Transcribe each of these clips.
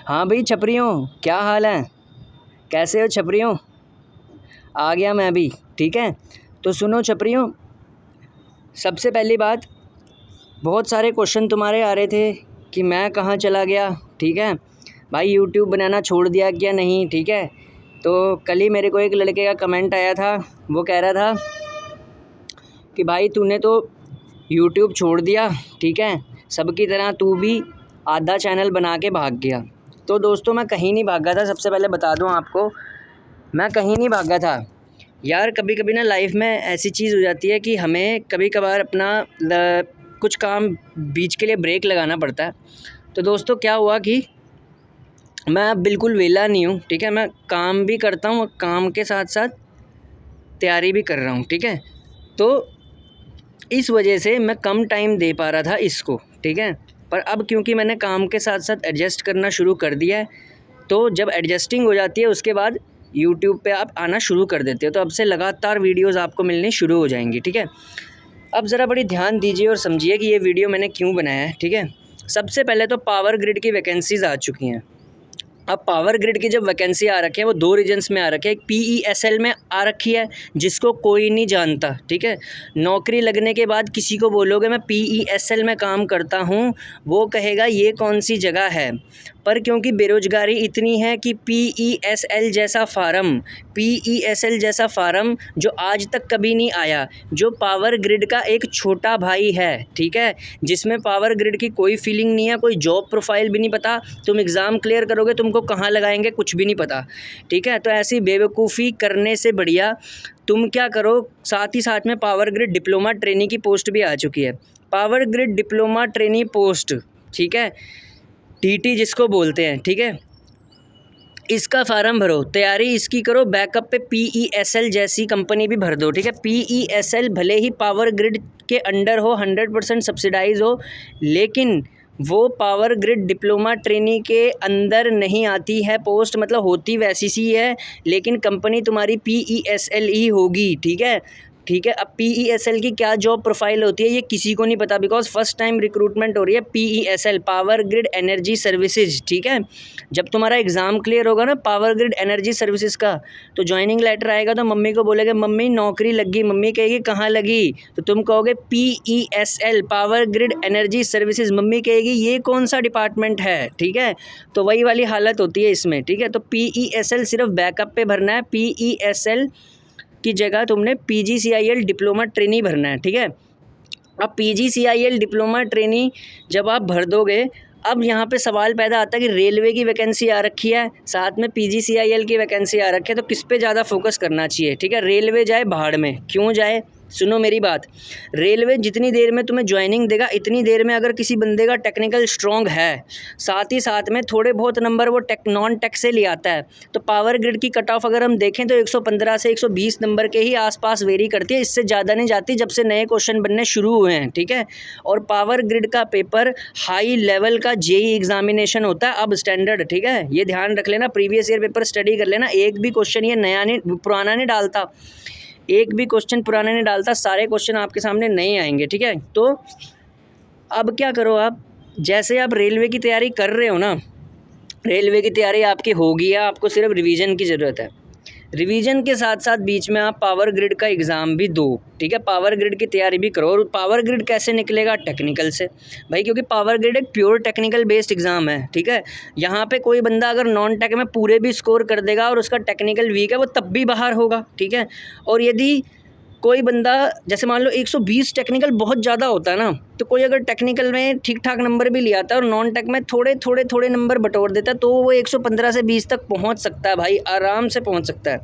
हाँ भाई छपरियों, क्या हाल है? कैसे हो छपरियों? आ गया मैं भी। ठीक है, तो सुनो छपरियों, सबसे पहली बात, बहुत सारे क्वेश्चन तुम्हारे आ रहे थे कि मैं कहाँ चला गया। ठीक है भाई, यूट्यूब बनाना छोड़ दिया क्या नहीं? ठीक है, तो कल ही मेरे को एक लड़के का कमेंट आया था, वो कह रहा था कि भाई तूने तो यूट्यूब छोड़ दिया, ठीक है, सबकी तरह तू भी आधा चैनल बना के भाग गया। तो दोस्तों, मैं कहीं नहीं भागा था, सबसे पहले बता दूं आपको, मैं कहीं नहीं भागा था यार। कभी कभी ना लाइफ में ऐसी चीज़ हो जाती है कि हमें कभी कभार अपना कुछ काम बीच के लिए ब्रेक लगाना पड़ता है। तो दोस्तों क्या हुआ कि मैं अब बिल्कुल वेला नहीं हूँ। ठीक है, मैं काम भी करता हूँ और काम के साथ साथ तैयारी भी कर रहा हूँ। ठीक है, तो इस वजह से मैं कम टाइम दे पा रहा था इसको। ठीक है, पर अब क्योंकि मैंने काम के साथ साथ एडजस्ट करना शुरू कर दिया है, तो जब एडजस्टिंग हो जाती है उसके बाद यूट्यूब पे आप आना शुरू कर देते हो, तो अब से लगातार वीडियोस आपको मिलनी शुरू हो जाएंगी। ठीक है, अब ज़रा बड़ी ध्यान दीजिए और समझिए कि ये वीडियो मैंने क्यों बनाया है। ठीक है, सबसे पहले तो पावर ग्रिड की वैकेंसीज़ आ चुकी हैं। अब पावर ग्रिड की जब वैकेंसी आ रखी है वो दो रीजन्स में आ रखी है। एक PESL में आ रखी है जिसको कोई नहीं जानता। ठीक है, नौकरी लगने के बाद किसी को बोलोगे मैं PESL में काम करता हूँ, वो कहेगा ये कौन सी जगह है। पर क्योंकि बेरोज़गारी इतनी है कि PESL जैसा फार्म जो आज तक कभी नहीं आया, जो पावर ग्रिड का एक छोटा भाई है, ठीक है, जिसमें पावर ग्रिड की कोई फीलिंग नहीं है, कोई जॉब प्रोफाइल भी नहीं पता, तुम एग्ज़ाम क्लियर करोगे तुमको कहाँ लगाएंगे कुछ भी नहीं पता। ठीक है, तो ऐसी बेवकूफ़ी करने से बढ़िया तुम क्या करो, साथ ही साथ में पावर ग्रिड डिप्लोमा ट्रेनी की पोस्ट भी आ चुकी है। Power grid diploma trainee post, ठीक है, TT जिसको बोलते हैं। ठीक है, इसका फार्म भरो, तैयारी इसकी करो, बैकअप पे PESL जैसी कंपनी भी भर दो। ठीक है, PESL भले ही पावर ग्रिड के अंडर हो, 100% सब्सिडाइज हो, लेकिन वो पावर ग्रिड डिप्लोमा ट्रेनी के अंदर नहीं आती है पोस्ट, मतलब होती वैसी सी है, लेकिन कंपनी तुम्हारी PESL ही होगी। ठीक है, ठीक है, अब PESL की क्या जॉब प्रोफाइल होती है ये किसी को नहीं पता, बिकॉज फर्स्ट टाइम रिक्रूटमेंट हो रही है PESL, power grid energy services. ठीक है, जब तुम्हारा एग्ज़ाम क्लियर होगा ना पावर ग्रिड एनर्जी सर्विसेज का, तो ज्वाइनिंग लेटर आएगा, तो मम्मी को बोलेगे मम्मी नौकरी लगी, मम्मी कहेगी कहाँ लगी, तो तुम कहोगे PESL, power grid energy services, mummy कहेगी ये कौन सा डिपार्टमेंट है। ठीक है, तो वही वाली हालत होती है इसमें। ठीक है, तो PESL सिर्फ बैकअप पे भरना है, PESL की जगह तुमने PGCIL डिप्लोमा ट्रेनी भरना है। ठीक है, अब PGCIL डिप्लोमा ट्रेनी जब आप भर दोगे, अब यहाँ पे सवाल पैदा आता है कि रेलवे की वैकेंसी आ रखी है, साथ में PGCIL की वैकेंसी आ रखी है, तो किस पे ज़्यादा फोकस करना चाहिए। ठीक है, रेलवे जाए भाड़ में, क्यों जाए, सुनो मेरी बात, रेलवे जितनी देर में तुम्हें ज्वाइनिंग देगा, इतनी देर में अगर किसी बंदे का टेक्निकल स्ट्रॉन्ग है, साथ ही साथ में थोड़े बहुत नंबर वो नॉन टेक से ले आता है, तो पावर ग्रिड की कट ऑफ अगर हम देखें तो 115 से 120 नंबर के ही आसपास वेरी करती है, इससे ज़्यादा नहीं जाती जब से नए क्वेश्चन बनने शुरू हुए हैं। ठीक है, और पावर ग्रिड का पेपर हाई लेवल का JEE एग्जामिनेशन होता है अब स्टैंडर्ड। ठीक है, ये ध्यान रख लेना, प्रीवियस ईयर पेपर स्टडी कर लेना, एक भी क्वेश्चन ये नया नहीं, पुराना नहीं डालता, एक भी क्वेश्चन पुराना नहीं डालता, सारे क्वेश्चन आपके सामने नए आएंगे। ठीक है, तो अब क्या करो, आप जैसे आप रेलवे की तैयारी कर रहे हो ना, रेलवे की तैयारी आपकी होगी है, आपको सिर्फ रिवीजन की ज़रूरत है, रिवीजन के साथ साथ बीच में आप पावर ग्रिड का एग्ज़ाम भी दो। ठीक है, पावर ग्रिड की तैयारी भी करो। और पावर ग्रिड कैसे निकलेगा, टेक्निकल से भाई, क्योंकि पावर ग्रिड एक प्योर टेक्निकल बेस्ड एग्ज़ाम है। ठीक है, यहाँ पे कोई बंदा अगर नॉन टेक में पूरे भी स्कोर कर देगा और उसका टेक्निकल वीक है, वो तब भी बाहर होगा। ठीक है, और यदि कोई बंदा, जैसे मान लो 120 टेक्निकल बहुत ज़्यादा होता है ना, तो कोई अगर टेक्निकल में ठीक ठाक नंबर भी ले आता है और नॉन टेक में थोड़े थोड़े थोड़े नंबर बटोर देता है, तो वो 115 से 20 तक पहुंच सकता है भाई, आराम से पहुंच सकता है।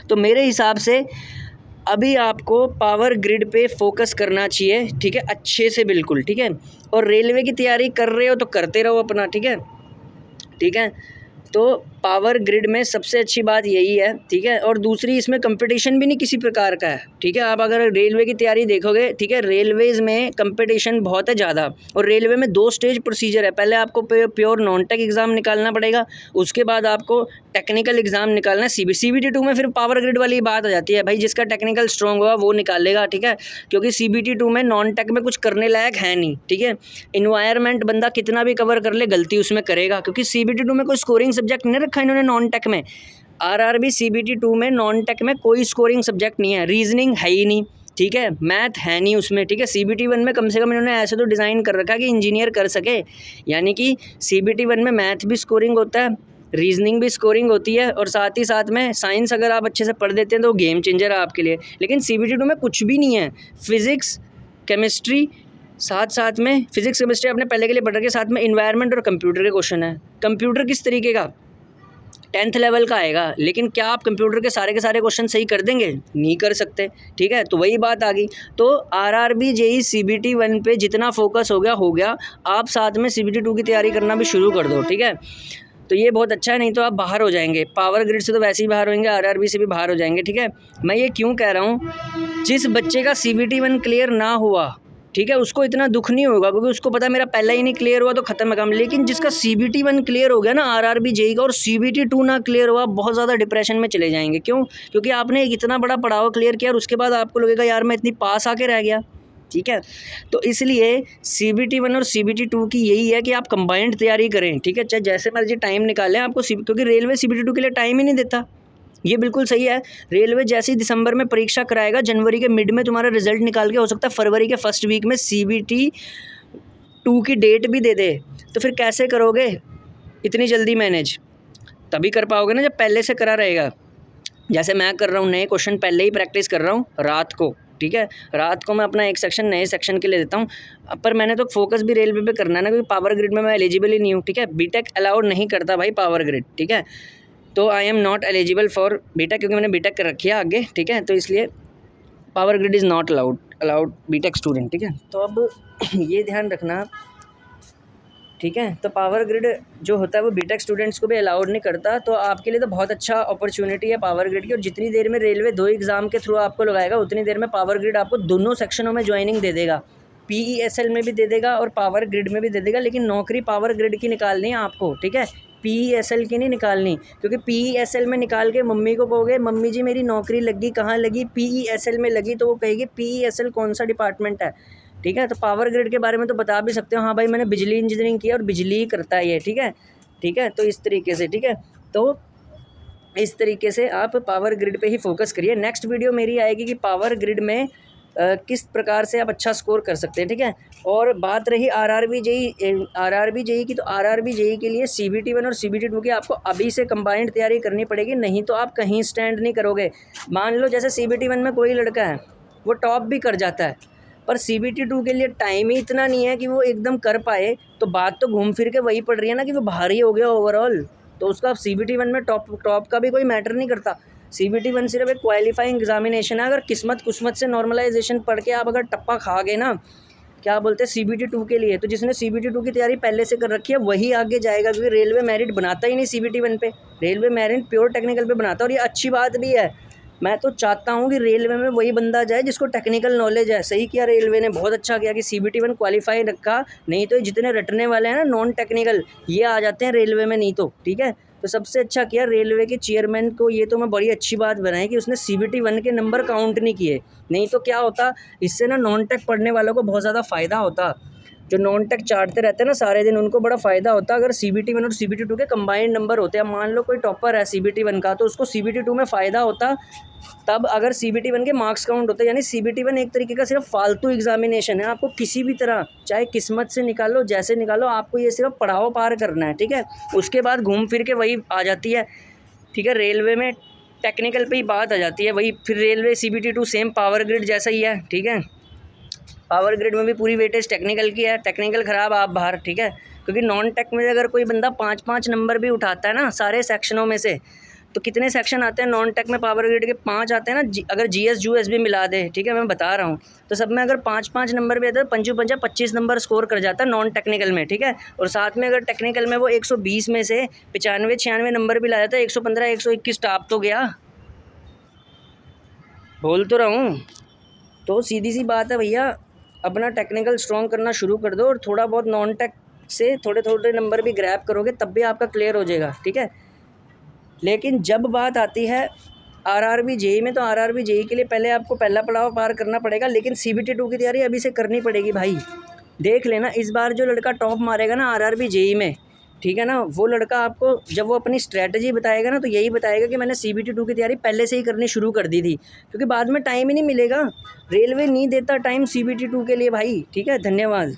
तो मेरे हिसाब से अभी आपको पावर ग्रिड पे फोकस करना चाहिए। ठीक है, अच्छे से, बिल्कुल। ठीक है, और रेलवे की तैयारी कर रहे हो तो करते रहो अपना। ठीक है, ठीक है, तो पावर ग्रिड में सबसे अच्छी बात यही है, ठीक है। और दूसरी, इसमें कंपटीशन भी नहीं किसी प्रकार का है, ठीक है। आप अगर रेलवे की तैयारी देखोगे, ठीक है, रेलवेज़ में कंपटीशन बहुत है ज़्यादा। और रेलवे में 2 स्टेज प्रोसीजर है, पहले आपको प्योर नॉन टेक एग्ज़ाम निकालना पड़ेगा, उसके बाद आपको टेक्निकल एग्ज़ाम निकालना है। CBT 2 में फिर पावर ग्रिड वाली बात आ जाती है, भाई जिसका टेक्निकल स्ट्रॉन्ग होगा वो निकालेगा, ठीक है। क्योंकि CBT 2 में नॉन टेक में कुछ करने लायक है नहीं, ठीक है। इन्वायरमेंट बंदा कितना भी कवर कर ले, गलती उसमें करेगा, क्योंकि CBT 2 में कोई स्कोरिंग सब्जेक्ट नहीं रखा इन्होंने नॉन टेक में। RRB CBT 2 में नॉन टेक में कोई स्कोरिंग सब्जेक्ट नहीं है, रीजनिंग है ही नहीं, ठीक है, मैथ है नहीं उसमें, ठीक है। CBT 1 में कम से कम इन्होंने ऐसे तो डिज़ाइन कर रखा है कि इंजीनियर कर सके, यानी कि CBT 1 में मैथ भी स्कोरिंग होता है, रीजनिंग भी स्कोरिंग होती है, और साथ ही साथ में साइंस अगर आप अच्छे से पढ़ देते हैं तो गेम चेंजर है आपके लिए। लेकिन CBT 2 में कुछ भी नहीं है, फिज़िक्स केमिस्ट्री, साथ में फिज़िक्स केमिस्ट्री आपने पहले के लिए पढ़ रखे, साथ में इन्वायरमेंट और कंप्यूटर के क्वेश्चन है। कंप्यूटर किस तरीके का, 10th लेवल का आएगा, लेकिन क्या आप कंप्यूटर के सारे क्वेश्चन सही कर देंगे? नहीं कर सकते, ठीक है। तो वही बात आ गई। तो RRB JEE CBT 1 पे जितना फोकस हो गया, आप साथ में CBT 2 की तैयारी करना भी शुरू कर दो, ठीक है। तो ये बहुत अच्छा है, नहीं तो आप बाहर हो जाएंगे, पावर ग्रिड से तो वैसे ही बाहर होंगे, RRB से भी बाहर हो जाएंगे, ठीक है। मैं ये क्यों कह रहा हूँ, जिस बच्चे का CBT 1 क्लियर ना हुआ, ठीक है, उसको इतना दुख नहीं होगा, क्योंकि उसको पता मेरा पहला ही नहीं क्लियर हुआ तो ख़त्म है काम। लेकिन जिसका CBT 1 क्लियर हो गया ना RRB JEE का, और CBT 2 ना क्लियर हुआ, बहुत ज़्यादा डिप्रेशन में चले जाएंगे। क्यों? क्योंकि आपने एक इतना बड़ा पड़ाव क्लियर किया और उसके बाद आपको लगेगा यार मैं इतनी पास आके रह गया, ठीक है। तो इसलिए CBT 1 और CBT 2 की यही है कि आप कंबाइंड तैयारी करें, ठीक है, चाहे जैसे मर्जी टाइम निकालें आपको, क्योंकि रेलवे CBT 2 के लिए टाइम ही नहीं देता। ये बिल्कुल सही है, रेलवे जैसे ही दिसंबर में परीक्षा कराएगा, जनवरी के मिड में तुम्हारा रिजल्ट निकाल के हो सकता है फरवरी के फर्स्ट वीक में CBT 2 की डेट भी दे दे। तो फिर कैसे करोगे इतनी जल्दी मैनेज? तभी कर पाओगे ना जब पहले से करा रहेगा। जैसे मैं कर रहा हूँ, नए क्वेश्चन पहले ही प्रैक्टिस कर रहा हूँ रात को, ठीक है। रात को मैं अपना एक सेक्शन नए सेक्शन के लिए देता हूँ, पर मैंने तो फोकस भी रेलवे पे करना है ना, क्योंकि पावर ग्रिड में मैं एलिजिबल ही नहीं हूँ, ठीक है। बीटेक अलाउड नहीं करता भाई पावर ग्रिड, ठीक है। तो I am not eligible for BTech, क्योंकि मैंने बीटेक कर रखी है आगे, ठीक है। तो इसलिए power grid is not allowed BTech student, ठीक है। तो अब ये ध्यान रखना, ठीक है। तो पावर ग्रिड जो होता है वो बीटेक स्टूडेंट्स को भी अलाउड नहीं करता। तो आपके लिए तो बहुत अच्छा अपॉर्चुनिटी है पावर ग्रिड की, और जितनी देर में रेलवे 2 एग्ज़ाम के थ्रू आपको लगाएगा, उतनी देर में पावर ग्रिड आपको दोनों सेक्शनों में ज्वाइनिंग दे देगा, PESL में भी दे देगा और पावर ग्रिड में भी दे देगा। लेकिन नौकरी पावर ग्रिड की निकालनी है आपको, ठीक है, PESL की नहीं निकालनी। क्योंकि PESL में निकाल के मम्मी को कहोगे मम्मी जी मेरी नौकरी लगी, कहाँ लगी? PESL में लगी, तो वो कहेगी PESL कौन सा डिपार्टमेंट है, ठीक है। तो पावर ग्रिड के बारे में तो बता भी सकते हो, हाँ भाई मैंने बिजली इंजीनियरिंग किया और बिजली ही करता है ये, ठीक है, ठीक है। तो इस तरीके से, ठीक है, तो इस तरीके से आप पावर ग्रिड पे ही फोकस करिए। नेक्स्ट वीडियो मेरी आएगी कि पावर ग्रिड में किस प्रकार से आप अच्छा स्कोर कर सकते हैं, ठीक है। और बात रही RRB JEE की, तो RRB JEE के लिए CBT 1 और CBT 2 की आपको अभी से कंबाइंड तैयारी करनी पड़ेगी, नहीं तो आप कहीं स्टैंड नहीं करोगे। मान लो जैसे CBT 1 में कोई लड़का है वो टॉप भी कर जाता है, पर CBT 2 के लिए टाइम ही इतना नहीं है कि वो एकदम कर पाए, तो बात तो घूम फिर के वही पड़ रही है ना कि वो भारी हो गया ओवरऑल। तो उसका CBT 1 में टॉप का भी कोई मैटर नहीं करता। CBT 1 सिर्फ एक क्वालिफाइंग एग्जामिनेशन है। अगर किस्मत से नॉर्मलाइजेशन पढ़ के आप अगर टप्पा खा गए ना, क्या बोलते हैं, CBT 2 के लिए, तो जिसने CBT 2 की तैयारी पहले से कर रखी है वही आगे जाएगा, क्योंकि रेलवे मेरिट बनाता ही नहीं CBT 1 पे, रेलवे मेरिट प्योर टेक्निकल पे बनाता है। और ये अच्छी बात भी है, मैं तो चाहता हूँ कि रेलवे में वही बंदा जाए जिसको टेक्निकल नॉलेज है। सही किया रेलवे ने, बहुत अच्छा किया कि CBT 1 क्वालिफाई रखा, नहीं तो जितने रटने वाले हैं ना नॉन टेक्निकल, ये आ जाते हैं रेलवे में, नहीं तो, ठीक है। तो सबसे अच्छा किया रेलवे के चेयरमैन को, ये तो मैं बड़ी अच्छी बात बनाई कि उसने CBT 1 के नंबर काउंट नहीं किए। नहीं तो क्या होता, इससे ना नॉन टेक पढ़ने वालों को बहुत ज़्यादा फ़ायदा होता, जो नॉन टेक चाटते रहते हैं ना सारे दिन, उनको बड़ा फ़ायदा होता अगर CBT 1 और CBT 2 के कंबाइंड नंबर होते हैं। मान लो कोई टॉपर है CBT 1 का, तो उसको CBT 2 में फ़ायदा होता तब अगर CBT 1 के मार्क्स काउंट होते। यानी CBT 1 एक तरीके का सिर्फ फालतू एग्जामिनेशन है, आपको किसी भी तरह चाहे किस्मत से निकालो जैसे निकालो, आपको ये सिर्फ पढ़ाओ पार करना है, ठीक है। उसके बाद घूम फिर के वही आ जाती है, ठीक है, रेलवे में टेक्निकल पे ही बात आ जाती है वही। फिर railway CBT 2 same power grid जैसा ही है, ठीक है। पावर ग्रिड में भी पूरी वेटेज टेक्निकल की है, टेक्निकल ख़राब आप बाहर, ठीक है। क्योंकि नॉन टेक में अगर कोई बंदा 5-5 नंबर भी उठाता है ना सारे सेक्शनों में से, तो कितने सेक्शन आते हैं नॉन टेक में पावर ग्रिड के? 5 आते हैं ना। अगर जीएस जूएस भी मिला दे, ठीक है, मैं बता रहा हूँ, तो सब में अगर 5-5 नंबर भी आता है, 5 25 नंबर स्कोर कर जाता है नॉन टेक्निकल में, ठीक है। और साथ में अगर टेक्निकल में वो 120 में से 95-96 नंबर भी ला जाता है, 115 121 टॉप तो गया। बोल तो रहा हूँ। तो सीधी सी बात है भैया, अपना टेक्निकल स्ट्रॉन्ग करना शुरू कर दो और थोड़ा बहुत नॉन टेक से थोड़े थोड़े नंबर भी ग्रैब करोगे तब भी आपका क्लियर हो जाएगा, ठीक है। लेकिन जब बात आती है आरआरबी जेई में, तो आरआरबी जेई के लिए पहले आपको पहला पड़ाव पार करना पड़ेगा, लेकिन सीबीटी 2 की तैयारी अभी से करनी पड़ेगी भाई। देख लेना इस बार जो लड़का टॉप मारेगा ना आरआरबी जेई में, ठीक है ना, वो लड़का आपको जब वो अपनी स्ट्रैटेजी बताएगा ना, तो यही बताएगा कि मैंने सीबीटी 2 की तैयारी पहले से ही करनी शुरू कर दी थी, क्योंकि बाद में टाइम ही नहीं मिलेगा। रेलवे नहीं देता टाइम सीबीटी 2 के लिए भाई, ठीक है। धन्यवाद।